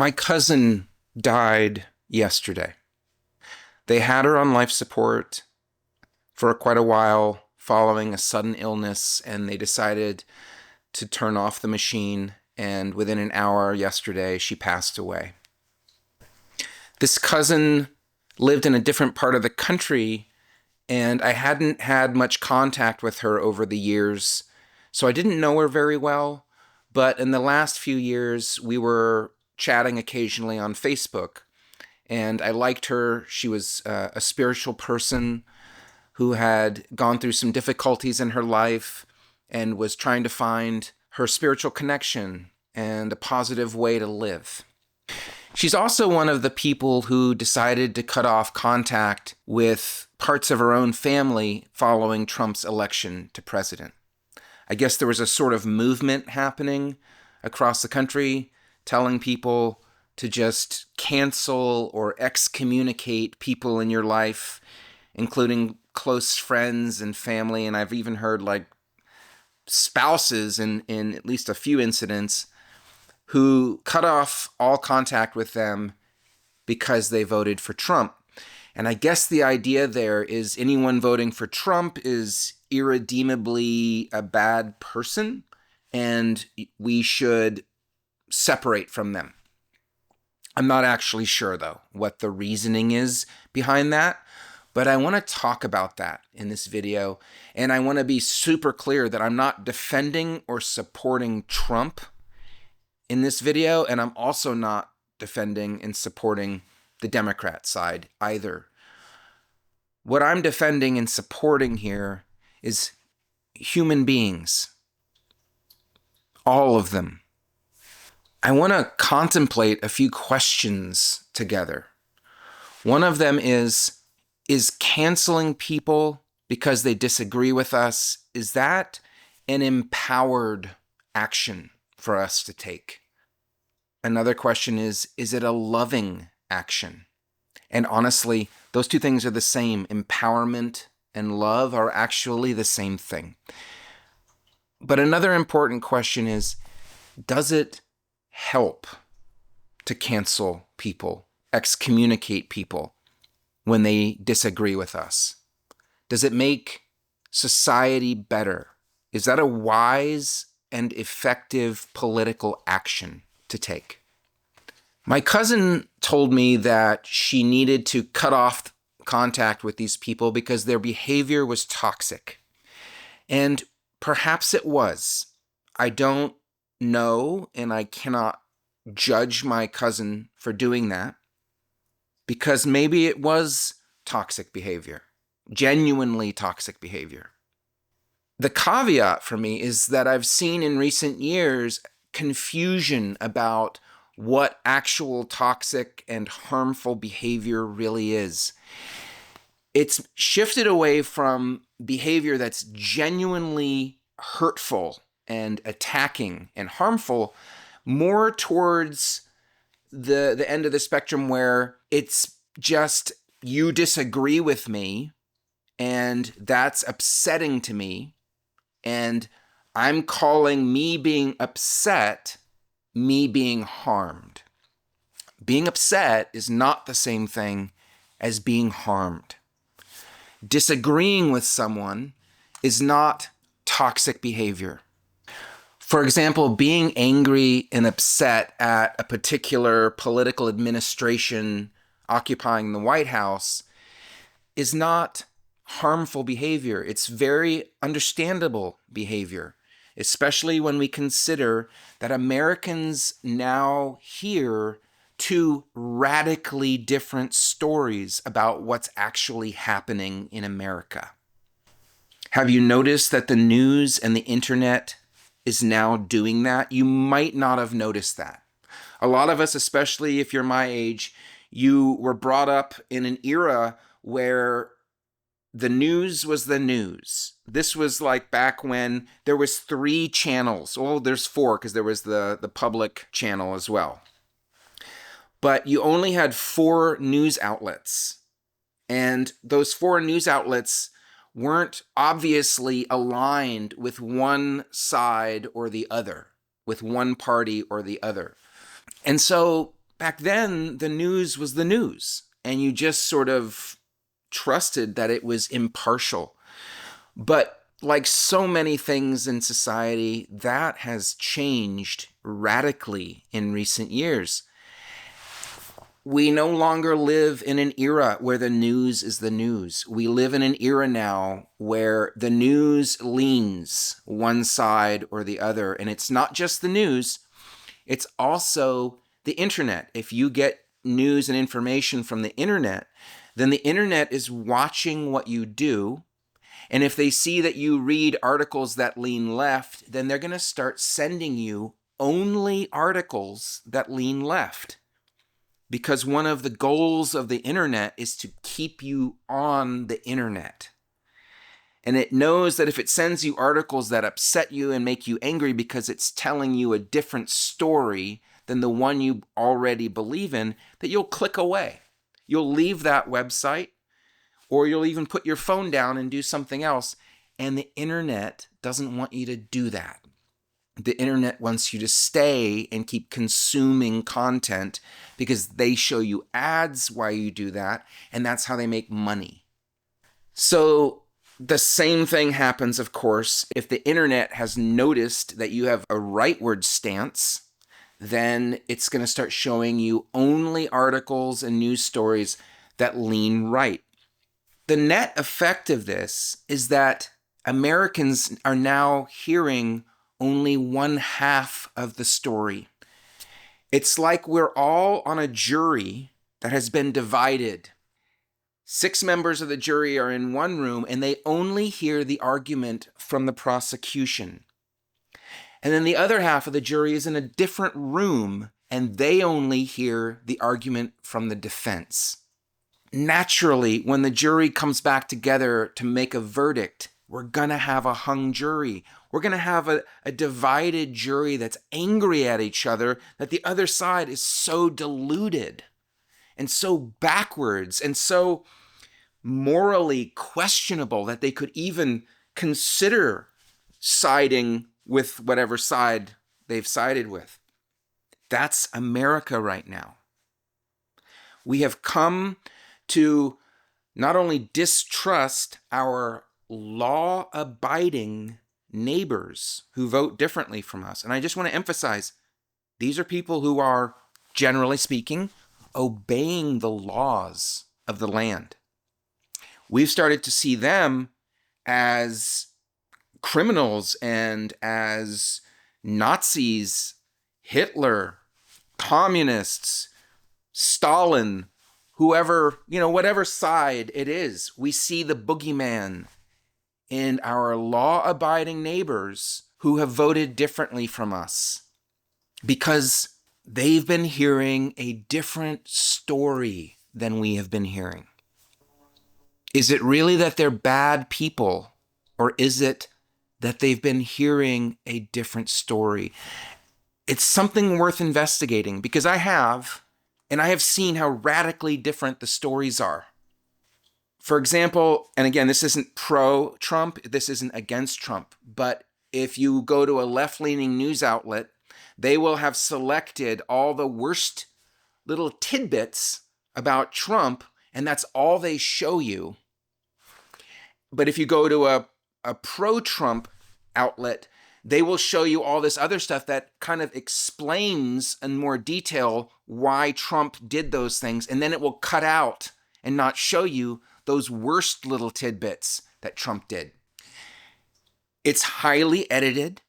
My cousin died yesterday. They had her on life support for quite a while following a sudden illness, and they decided to turn off the machine. And within an hour yesterday, she passed away. This cousin lived in a different part of the country, and I hadn't had much contact with her over the years, so I didn't know her very well. But in the last few years, we were chatting occasionally on Facebook, and I liked her. She was a spiritual person who had gone through some difficulties in her life and was trying to find her spiritual connection and a positive way to live. She's also one of the people who decided to cut off contact with parts of her own family following Trump's election to president. I guess there was a sort of movement happening across the country telling people to just cancel or excommunicate people in your life, including close friends and family. And I've even heard spouses in at least a few incidents who cut off all contact with them because they voted for Trump. And I guess the idea there is anyone voting for Trump is irredeemably a bad person, and we should separate from them. I'm not actually sure, though, what the reasoning is behind that, but I want to talk about that in this video, and I want to be super clear that I'm not defending or supporting Trump in this video, and I'm also not defending and supporting the Democrat side either. What I'm defending and supporting here is human beings. All of them. I want to contemplate a few questions together. One of them is canceling people because they disagree with us, is that an empowered action for us to take? Another question is it a loving action? And honestly, those two things are the same. Empowerment and love are actually the same thing. But another important question is, does it help to cancel people, excommunicate people when they disagree with us? Does it make society better? Is that a wise and effective political action to take? My cousin told me that she needed to cut off contact with these people because their behavior was toxic. And perhaps it was. I don't know, and I cannot judge my cousin for doing that, because maybe it was toxic behavior, genuinely toxic behavior. The caveat for me is that I've seen in recent years confusion about what actual toxic and harmful behavior really is. It's shifted away from behavior that's genuinely hurtful and attacking and harmful, more towards the end of the spectrum where it's just, you disagree with me and that's upsetting to me, and I'm calling me being upset me being harmed. Being upset is not the same thing as being harmed. Disagreeing with someone is not toxic behavior. For example, being angry and upset at a particular political administration occupying the White House is not harmful behavior. It's very understandable behavior, especially when we consider that Americans now hear two radically different stories about what's actually happening in America. Have you noticed that the news and the internet is now doing that? You might not have noticed that. A lot of us, especially if you're my age, you were brought up in an era where the news was the news. This was like back when there was 3 channels. Oh, there's 4 because there was the public channel as well. But you only had 4 news outlets. And those 4 news outlets weren't obviously aligned with one side or the other, with one party or the other. And so back then, the news was the news, and you just sort of trusted that it was impartial. But like so many things in society, that has changed radically in recent years. We no longer live in an era where the news is the news. We live in an era now where the news leans one side or the other. And it's not just the news, it's also the internet. If you get news and information from the internet, then the internet is watching what you do. And if they see that you read articles that lean left, then they're going to start sending you only articles that lean left. Because one of the goals of the internet is to keep you on the internet. And it knows that if it sends you articles that upset you and make you angry because it's telling you a different story than the one you already believe in, that you'll click away. You'll leave that website, or you'll even put your phone down and do something else. And the internet doesn't want you to do that. The internet wants you to stay and keep consuming content because they show you ads while you do that, and that's how they make money. So the same thing happens, of course, if the internet has noticed that you have a rightward stance, then it's going to start showing you only articles and news stories that lean right. The net effect of this is that Americans are now hearing only one half of the story. It's like we're all on a jury that has been divided. 6 members of the jury are in one room and they only hear the argument from the prosecution. And then the other half of the jury is in a different room and they only hear the argument from the defense. Naturally, when the jury comes back together to make a verdict, we're going to have a hung jury. We're going to have a divided jury that's angry at each other, that the other side is so deluded and so backwards and so morally questionable that they could even consider siding with whatever side they've sided with. That's America right now. We have come to not only distrust our law-abiding neighbors who vote differently from us. And I just want to emphasize, these are people who are, generally speaking, obeying the laws of the land. We've started to see them as criminals and as Nazis, Hitler, communists, Stalin, whoever, whatever side it is. We see the boogeyman in our law-abiding neighbors who have voted differently from us because they've been hearing a different story than we have been hearing. Is it really that they're bad people, or is it that they've been hearing a different story? It's something worth investigating because I have seen how radically different the stories are. For example, and again, this isn't pro-Trump, this isn't against Trump, but if you go to a left-leaning news outlet, they will have selected all the worst little tidbits about Trump, and that's all they show you. But if you go to a pro-Trump outlet, they will show you all this other stuff that kind of explains in more detail why Trump did those things, and then it will cut out and not show you those worst little tidbits that Trump did. It's highly edited,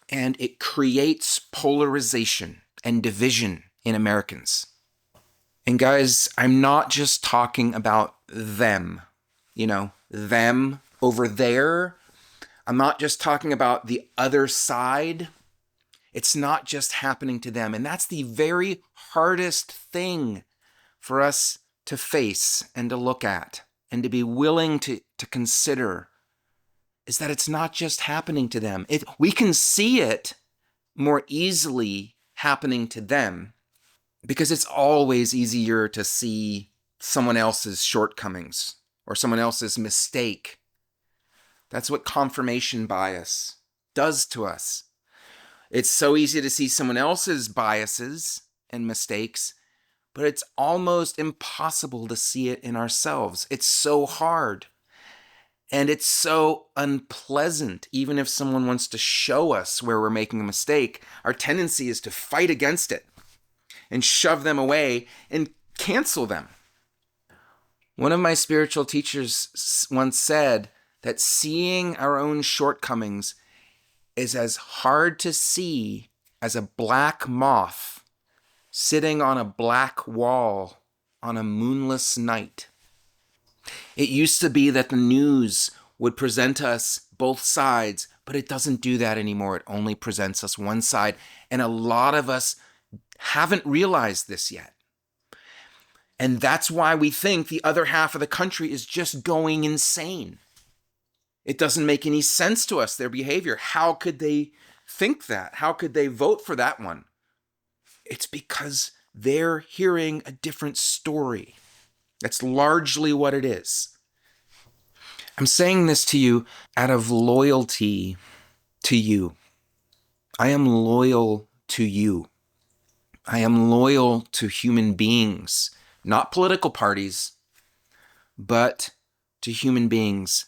and it creates polarization and division in Americans. And guys, I'm not just talking about them, them over there. I'm not just talking about the other side. It's not just happening to them. And that's the very hardest thing for us to face and to look at and to be willing to consider, is that it's not just happening to them. We can see it more easily happening to them because it's always easier to see someone else's shortcomings or someone else's mistake. That's what confirmation bias does to us. It's so easy to see someone else's biases and mistakes but it's almost impossible to see it in ourselves. It's so hard. And it's so unpleasant. Even if someone wants to show us where we're making a mistake, our tendency is to fight against it and shove them away and cancel them. One of my spiritual teachers once said that seeing our own shortcomings is as hard to see as a black moth sitting on a black wall on a moonless night. It used to be that the news would present us both sides, but it doesn't do that anymore. It only presents us one side. And a lot of us haven't realized this yet. And that's why we think the other half of the country is just going insane. It doesn't make any sense to us, their behavior. How could they think that? How could they vote for that one? It's because they're hearing a different story. That's largely what it is. I'm saying this to you out of loyalty to you. I am loyal to you. I am loyal to human beings, not political parties, but to human beings.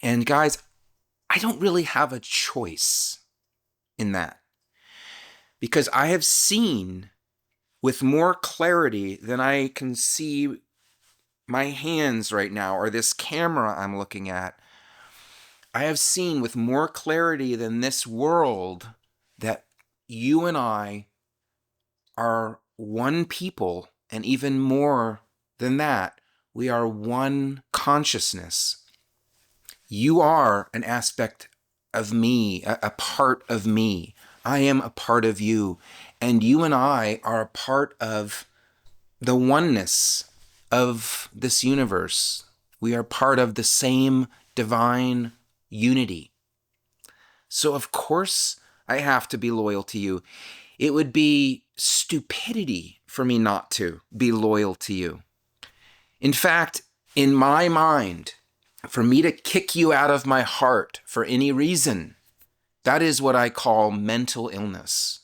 And guys, I don't really have a choice in that, because I have seen with more clarity than I can see my hands right now, or this camera I'm looking at. I have seen with more clarity than this world that you and I are one people, and even more than that, we are one consciousness. You are an aspect of me, a part of me. I am a part of you, and you and I are a part of the oneness of this universe. We are part of the same divine unity. So of course I have to be loyal to you. It would be stupidity for me not to be loyal to you. In fact, in my mind, for me to kick you out of my heart for any reason, that is what I call mental illness.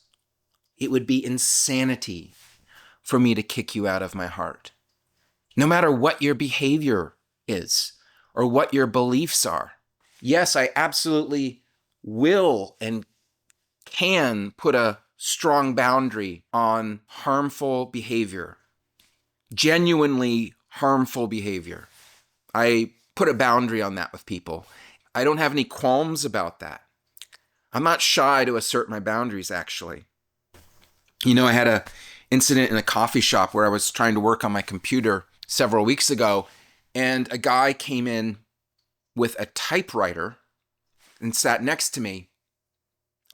It would be insanity for me to kick you out of my heart. No matter what your behavior is or what your beliefs are. Yes, I absolutely will and can put a strong boundary on harmful behavior, genuinely harmful behavior. I put a boundary on that with people. I don't have any qualms about that. I'm not shy to assert my boundaries, actually. I had an incident in a coffee shop where I was trying to work on my computer several weeks ago, and a guy came in with a typewriter and sat next to me,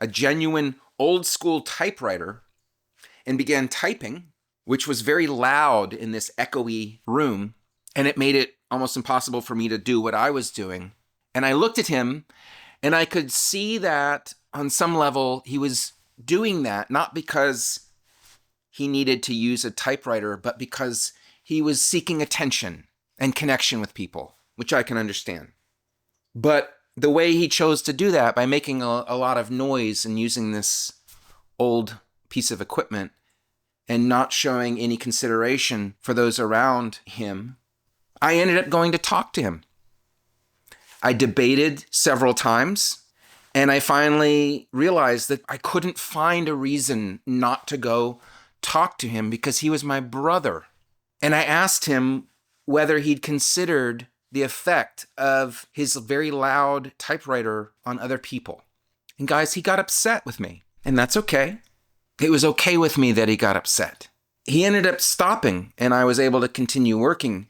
a genuine old school typewriter, and began typing, which was very loud in this echoey room, and it made it almost impossible for me to do what I was doing. And I looked at him, and I could see that on some level he was doing that not because he needed to use a typewriter, but because he was seeking attention and connection with people, which I can understand. But the way he chose to do that, by making a lot of noise and using this old piece of equipment and not showing any consideration for those around him, I ended up going to talk to him. I debated several times, and I finally realized that I couldn't find a reason not to go talk to him because he was my brother. And I asked him whether he'd considered the effect of his very loud typewriter on other people. And guys, he got upset with me, and that's okay. It was okay with me that he got upset. He ended up stopping, and I was able to continue working.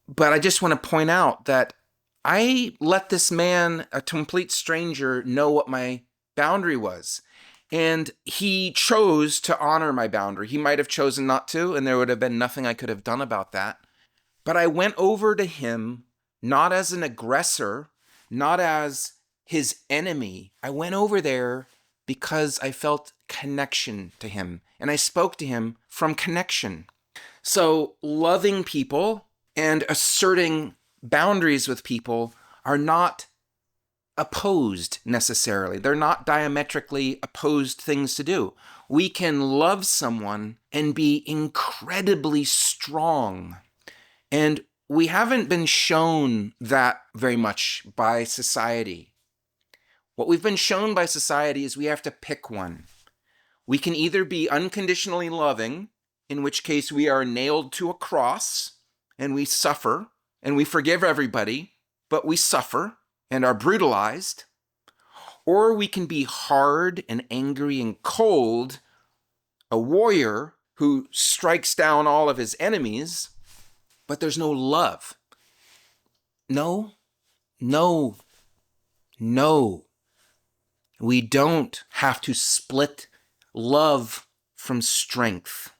But I just want to point out that I let this man, a complete stranger, know what my boundary was. And he chose to honor my boundary. He might have chosen not to, and there would have been nothing I could have done about that. But I went over to him, not as an aggressor, not as his enemy. I went over there because I felt connection to him, and I spoke to him from connection. So loving people and asserting boundaries with people are not opposed necessarily. They're not diametrically opposed things to do. We can love someone and be incredibly strong. And we haven't been shown that very much by society. What we've been shown by society is we have to pick one. We can either be unconditionally loving, in which case we are nailed to a cross and we suffer and we forgive everybody, but we suffer and are brutalized. Or we can be hard and angry and cold, a warrior who strikes down all of his enemies, but there's no love. No. We don't have to split love from strength,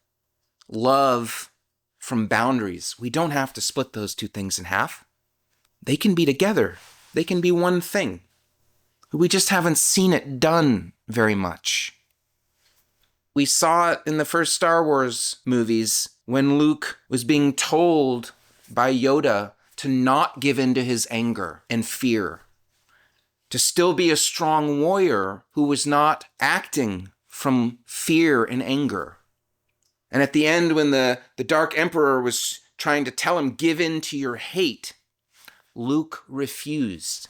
love from boundaries. We don't have to split those two things in half. They can be together. They can be one thing. We just haven't seen it done very much. We saw it in the first Star Wars movies when Luke was being told by Yoda to not give in to his anger and fear, to still be a strong warrior who was not acting from fear and anger. And at the end, when the Dark Emperor was trying to tell him, give in to your hate, Luke refused.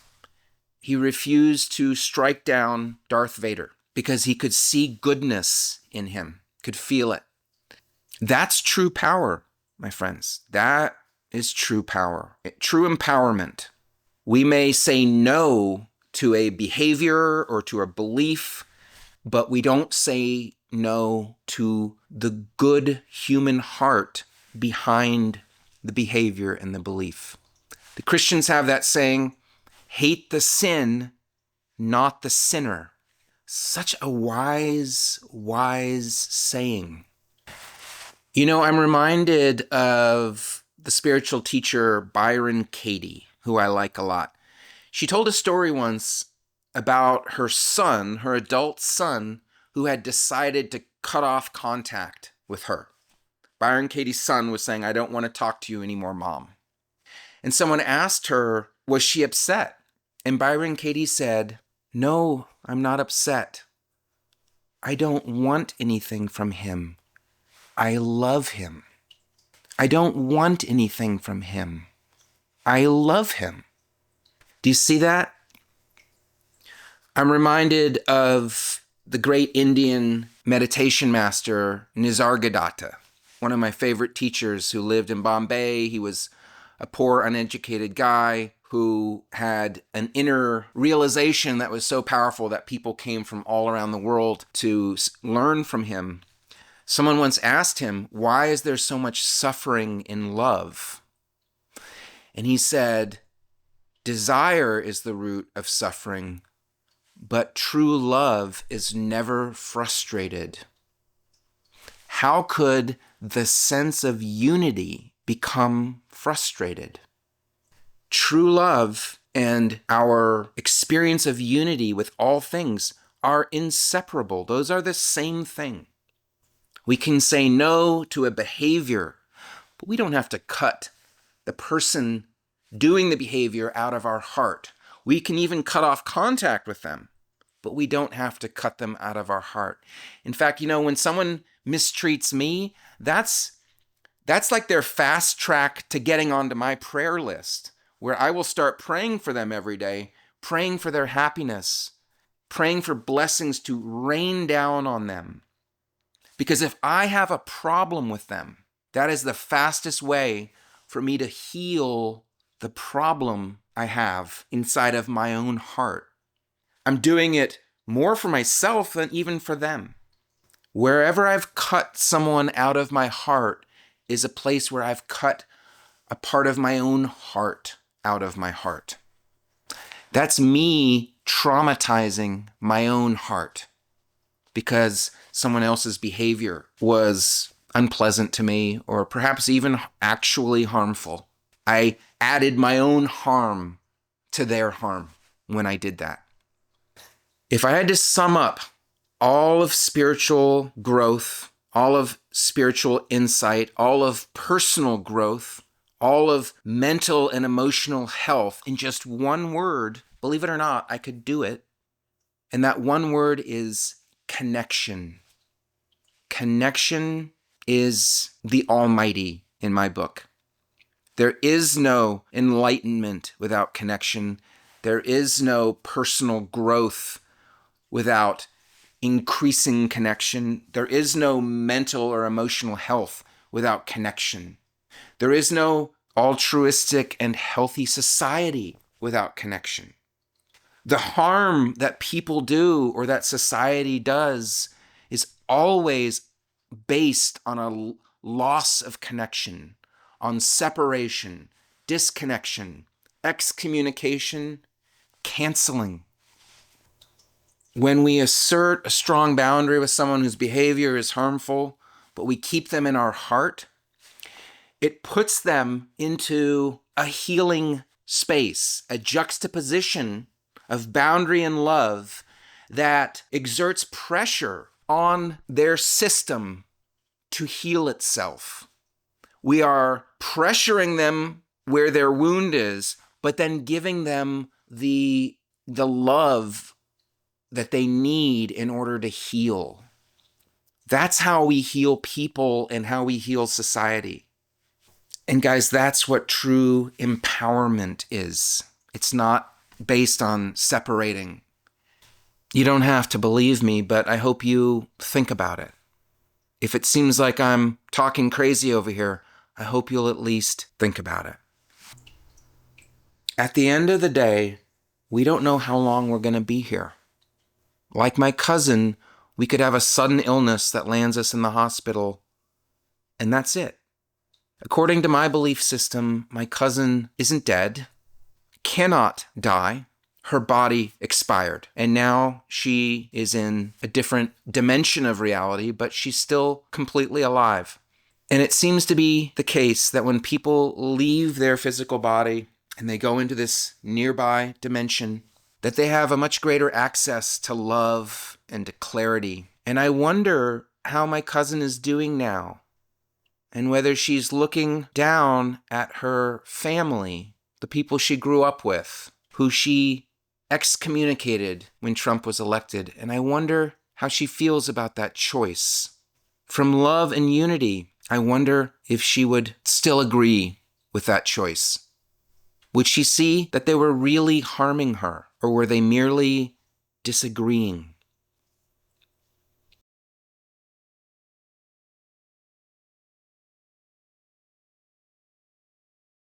He refused to strike down Darth Vader because he could see goodness in him, could feel it. That's true power, my friends. That is true power, true empowerment. We may say no to a behavior or to a belief, but we don't say no to the good human heart behind the behavior and the belief. The Christians have that saying, hate the sin, not the sinner. Such a wise saying. You know, I'm reminded of the spiritual teacher Byron Katie, who I like a lot. She told a story once about her son, her adult son, who had decided to cut off contact with her. Byron Katie's son was saying, I don't want to talk to you anymore, Mom. And someone asked her, was she upset? And Byron Katie said, no, I'm not upset. I don't want anything from him. I love him. I don't want anything from him. I love him. Do you see that? I'm reminded of the great Indian meditation master Nisargadatta, one of my favorite teachers who lived in Bombay. He was a poor, uneducated guy who had an inner realization that was so powerful that people came from all around the world to learn from him. Someone once asked him, why is there so much suffering in love? And he said, desire is the root of suffering, but true love is never frustrated. How could the sense of unity become frustrated? True love and our experience of unity with all things are inseparable. Those are the same thing. We can say no to a behavior, but we don't have to cut the person doing the behavior out of our heart. We can even cut off contact with them, but we don't have to cut them out of our heart. In fact, you know, when someone mistreats me, that's like their fast track to getting onto my prayer list, where I will start praying for them every day, praying for their happiness, praying for blessings to rain down on them. Because if I have a problem with them, that is the fastest way for me to heal the problem I have inside of my own heart. I'm doing it more for myself than even for them. Wherever I've cut someone out of my heart is a place where I've cut a part of my own heart out of my heart. That's me traumatizing my own heart because someone else's behavior was unpleasant to me or perhaps even actually harmful. I added my own harm to their harm when I did that. If I had to sum up all of spiritual growth, all of spiritual insight, all of personal growth, all of mental and emotional health in just one word, believe it or not, I could do it. And that one word is connection. Connection is the almighty in my book. There is no enlightenment without connection. There is no personal growth without increasing connection. There is no mental or emotional health without connection. There is no altruistic and healthy society without connection. The harm that people do or that society does is always based on a loss of connection, on separation, disconnection, excommunication, canceling. When we assert a strong boundary with someone whose behavior is harmful, but we keep them in our heart, it puts them into a healing space, a juxtaposition of boundary and love that exerts pressure on their system to heal itself. We are pressuring them where their wound is, but then giving them the love that they need in order to heal. That's how we heal people and how we heal society. And guys, that's what true empowerment is. It's not based on separating. You don't have to believe me, but I hope you think about it. If it seems like I'm talking crazy over here, I hope you'll at least think about it. At the end of the day, we don't know how long we're going to be here. Like my cousin, we could have a sudden illness that lands us in the hospital, and that's it. According to my belief system, my cousin isn't dead, cannot die. Her body expired, and now she is in a different dimension of reality, but she's still completely alive. And it seems to be the case that when people leave their physical body and they go into this nearby dimension, that they have a much greater access to love and to clarity. And I wonder how my cousin is doing now, and whether she's looking down at her family, the people she grew up with, who she excommunicated when Trump was elected. And I wonder how she feels about that choice. From love and unity, I wonder if she would still agree with that choice. Would she see that they were really harming her, or were they merely disagreeing?